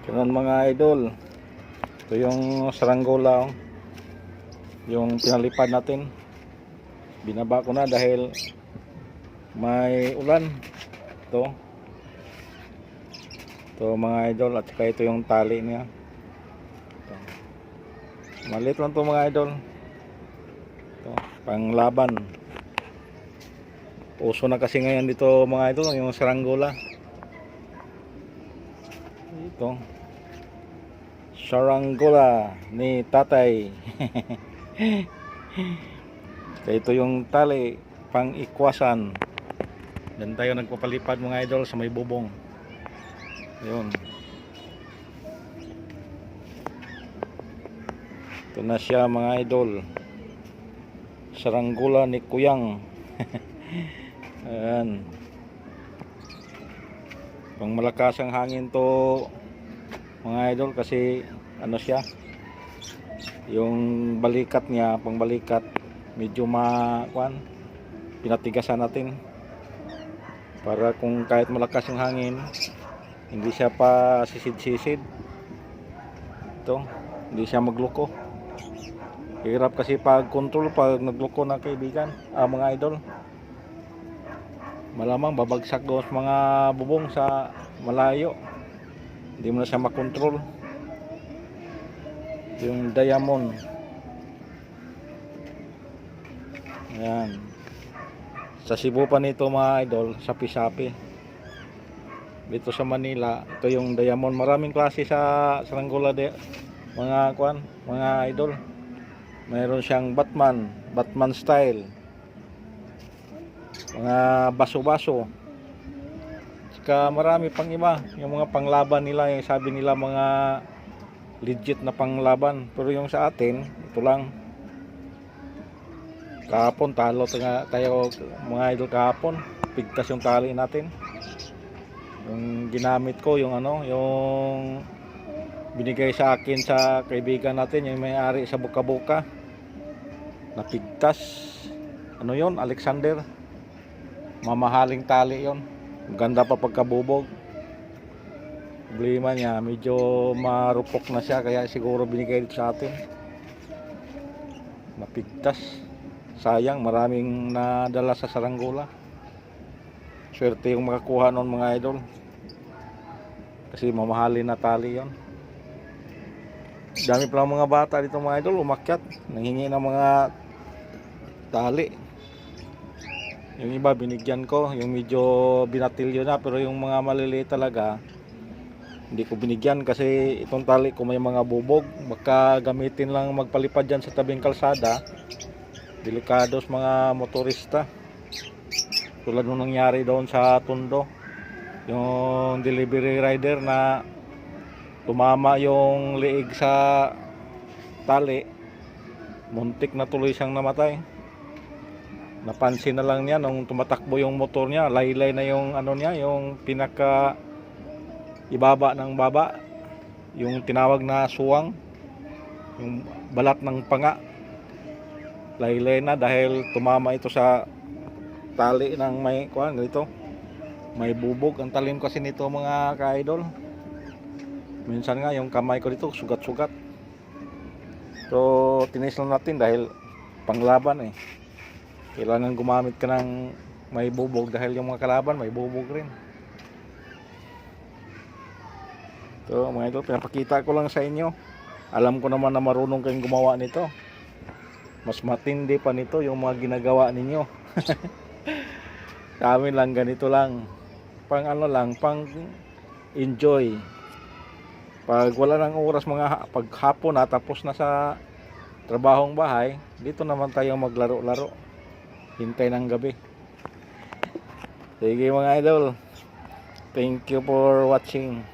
Ganun mga idol. Ito yung saranggola, oh. Yung pinalipad natin. Binaba ko na dahil may ulan. Ito. Ito mga idol, at saka ito yung tali niya. Ito. Maliit lang ito mga idol. Ito, panglaban. Uso na kasi ngayon dito mga idol yung saranggola. Ito. Saranggola ni tatay. Kaya ito yung tali pang ikwasan. Dan tayo nagpapalipad mga idol sa may bubong. Yun. Ito na siya mga idol. Saranggola ni Kuyang. Ayan. Pang malakas ang hangin to mga idol kasi ano siya, yung balikat niya, pang balikat medyo pinatigasan natin para kung kahit malakas ang hangin hindi siya pa sisid-sisid. Ito, hindi siya magluko. Hirap kasi pag control pag nagluko na kaibigan, mga idol. Malamang babagsak doon sa mga bubong sa malayo. Hindi mo na siya makontrol. Yung diamond. Ayan. Sa Cebu pa nito mga idol, sapi-sapi. Dito sa Manila, ito yung diamond. Maraming klase sa saranggola mga idol. Mayroon siyang Batman style. Mga baso-baso. Saka marami pang iba, yung mga panglaban nila, yung sabi nila mga legit na panglaban. Pero yung sa atin, ito lang. Kahapon talo tayo mga idol kahapon. Pigtas yung tali natin. Yung ginamit ko, yung binigay sa akin sa kaibigan natin, yung may-ari sa Buka-Buka. Napigtas. Ano yon? Alexander. Mamahaling tali yon. Ganda pa pagkabubog. Problema niya, medyo marupok na siya, kaya siguro binigay dito sa atin. Napigtas. Sayang, maraming nadala sa saranggola. Swerte yung makakuha nun mga idol. Kasi mamahalin na tali yon. Dami pa lang mga bata dito mga idol, umakyat. Nanghingi ng mga tali. Yung iba binigyan ko, yung medyo binatilyo na, pero yung mga maliliit talaga hindi ko binigyan kasi itong tali ko may mga bubog, baka gamitin lang magpalipad dyan sa tabing kalsada. Delikados mga motorista, tulad nung nangyari doon sa Tondo, yung delivery rider na tumama yung liig sa tali, muntik na tuloy siyang namatay. Napansin na lang niya nung tumatakbo yung motor niya, laylay na yung niya, yung pinaka ibaba ng baba, yung tinawag na suwang, yung balat ng panga. Laylay na dahil tumama ito sa tali ng may ganito. May bubog ang talim kasi nito mga ka-idol. Minsan nga yung kamay ko dito sugat-sugat. So tinis lang natin dahil panglaban eh. Kailangan gumamit ka ng may bubog dahil yung mga kalaban may bubog rin. Ito mga idol, pinapakita ko lang sa inyo. Alam ko naman na marunong kayong gumawa nito. Mas matindi pa nito yung mga ginagawa ninyo. Sa amin lang ganito lang. Pang pang enjoy. Pag wala ng oras pag hapon na tapos na sa trabahong bahay, dito naman tayo maglaro-laro. Hintay ng gabi. Sige mga idol. Thank you for watching.